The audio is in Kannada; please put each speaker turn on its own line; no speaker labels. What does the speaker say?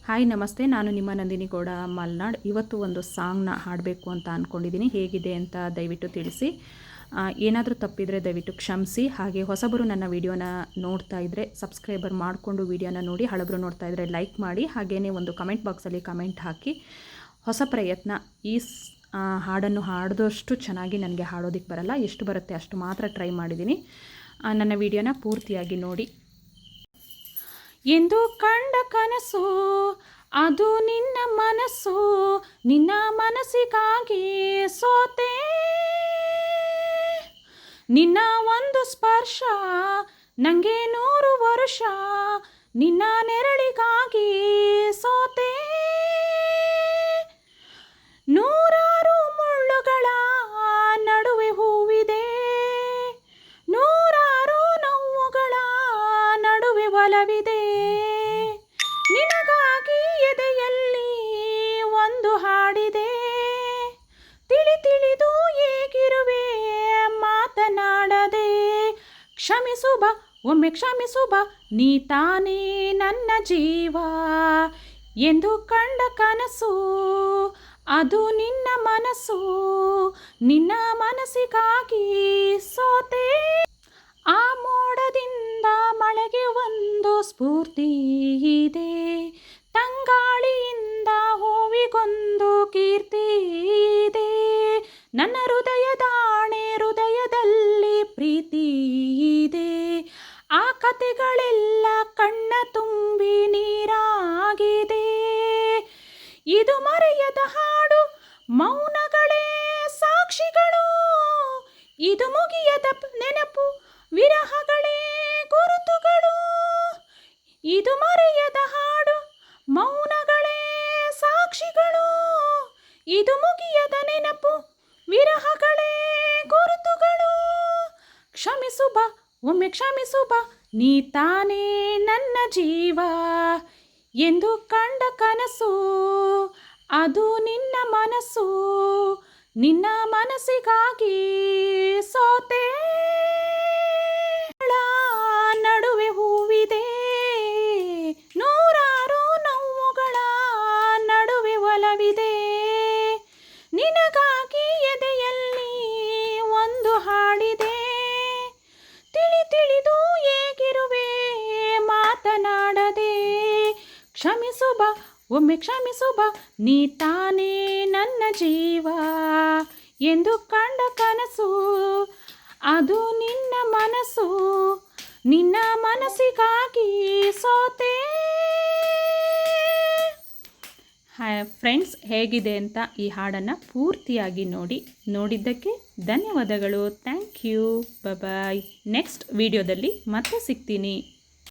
ಹಾಯ್ ನಮಸ್ತೆ, ನಾನು ನಿಮ್ಮ ನಂದಿನಿ ಗೌಡ ಮಲ್ನಾಡ್. ಇವತ್ತು ಒಂದು ಸಾಂಗ್ನ ಹಾಡಬೇಕು ಅಂತ ಅಂದ್ಕೊಂಡಿದ್ದೀನಿ. ಹೇಗಿದೆ ಅಂತ ದಯವಿಟ್ಟು ತಿಳಿಸಿ. ಏನಾದರೂ ತಪ್ಪಿದರೆ ದಯವಿಟ್ಟು ಕ್ಷಮಿಸಿ. ಹಾಗೆ ಹೊಸಬರು ನನ್ನ ವಿಡಿಯೋನ ನೋಡ್ತಾ ಇದ್ದರೆ ಸಬ್ಸ್ಕ್ರೈಬರ್ ಮಾಡಿಕೊಂಡು ವಿಡಿಯೋನ ನೋಡಿ, ಹಳಬರು ನೋಡ್ತಾ ಇದ್ದರೆ ಲೈಕ್ ಮಾಡಿ. ಹಾಗೆಯೇ ಒಂದು ಕಮೆಂಟ್ ಬಾಕ್ಸಲ್ಲಿ ಕಮೆಂಟ್ ಹಾಕಿ. ಹೊಸ ಪ್ರಯತ್ನ. ಈ ಹಾಡನ್ನು ಹಾಡಿದಷ್ಟು ಚೆನ್ನಾಗಿ ನನಗೆ ಹಾಡೋದಕ್ಕೆ ಬರಲ್ಲ, ಎಷ್ಟು ಬರುತ್ತೆ ಅಷ್ಟು ಮಾತ್ರ ಟ್ರೈ ಮಾಡಿದ್ದೀನಿ. ನನ್ನ ವಿಡಿಯೋನ ಪೂರ್ತಿಯಾಗಿ ನೋಡಿ. ಎಂದು ಕಂಡ ಕನಸು ಅದು ನಿನ್ನ ಮನಸ್ಸು, ನಿನ್ನ ಮನಸ್ಸಿಗಾಗಿ ಸೋತೆ. ನಿನ್ನ ಒಂದು ಸ್ಪರ್ಶ ನನಗೆ 100 ವರ್ಷ, ನಿನ್ನ ನೆರಳಿಗಾಗಿ ಸೋತೆ. ನೂರಾರು ಮುಳ್ಳುಗಳ ನಡುವೆ ಹೂವಿದೆ, ನೂರಾರು ನೋವುಗಳ ನಡುವೆ ಒಲವಿದೆ. ನಿನಗಾಗಿ ಎದೆಯಲ್ಲಿ ಒಂದು ಹಾಡಿದೆ, ತಿಳಿದು ಹೇಗಿರುವೆ ಮಾತನಾಡದೆ. ಕ್ಷಮಿಸುಬ, ಒಮ್ಮೆ ಕ್ಷಮಿಸುಬ, ನೀ ತಾನೇ ನನ್ನ ಜೀವ. ಎಂದು ಕಂಡ ಕನಸು ಅದು ನಿನ್ನ ಮನಸ್ಸು, ನಿನ್ನ ಮನಸ್ಸಿಗಾಗಿ ಸೋತೆ. ಆ ಮೋಡದಿಂದ ಮಳೆಗೆ ಒಂದು ಸ್ಫೂರ್ತಿ ಇದೆ, ತಂಗಾಳಿಯಿಂದ ಹೂವಿಗೊಂದು ಕೀರ್ತಿ ಇದೆ. ನನ್ನ ಹೃದಯದಾಣೆ, ಹೃದಯದಲ್ಲಿ ಪ್ರೀತಿ ಇದೆ. ಆ ಕತೆಗಳೆಲ್ಲ ಕಣ್ಣ ತುಂಬಿ ನೀರಾಗಿದೆ. ಇದು ಮರೆಯದ ಹಾಡು, ಮೌನಗಳೇ ಸಾಕ್ಷಿಗಳು. ಇದು ಮುಗಿಯದ ನೆನಪು, ವಿರಹಗಳೇ ಗುರುತುಗಳು. ಇದು ಮರೆಯದ ಹಾಡು, ಮೌನಗಳೇ ಸಾಕ್ಷಿಗಳು. ಇದು ಮುಗಿಯದ ನೆನಪು, ವಿರಹಗಳೇ ಗುರುತುಗಳು. ಕ್ಷಮಿಸುಬ, ಒಮ್ಮೆ ಕ್ಷಮಿಸುಬ, ನೀ ತಾನೇ ನನ್ನ ಜೀವ. ಎಂದು ಕಂಡ ಕನಸು ಅದು ನಿನ್ನ ಮನಸ್ಸು, ನಿನ್ನ ಮನಸ್ಸಿಗಾಗಿ ಸೋತೆ. ನಡುವೆ ಹೂವಿದೆ, ನೂರಾರು ನೋವುಗಳ ನಡುವೆ ಒಲವಿದೆ. ನಿನಗಾಗಿ ಎದೆಯಲ್ಲಿ ಒಂದು ಹಾಡಿದೆ, ತಿಳಿದು ಹೇಗಿರುವೆ ಮಾತನಾಡದೆ. ಕ್ಷಮಿಸುಬ, ಒಮ್ಮೆ ಕ್ಷಮಿಸುಬ, ನೀ ತಾನೇ ನನ್ನ ಜೀವ. ಎಂದು ಕಂಡ ಕನಸು ಅದು ನಿನ್ನ ಮನಸ್ಸು, ನಿನ್ನ ಮನಸ್ಸಿಗಾಗಿ ಸೋತೆ. ಹಾಯ್ ಫ್ರೆಂಡ್ಸ್, ಹೇಗಿದೆ ಅಂತ ಈ ಹಾಡನ್ನು ಪೂರ್ತಿಯಾಗಿ ನೋಡಿ. ನೋಡಿದ್ದಕ್ಕೆ ಧನ್ಯವಾದಗಳು. Thank you. ಬಾಯ್. ನೆಕ್ಸ್ಟ್ ವಿಡಿಯೋದಲ್ಲಿ ಮತ್ತೆ ಸಿಗ್ತೀನಿ.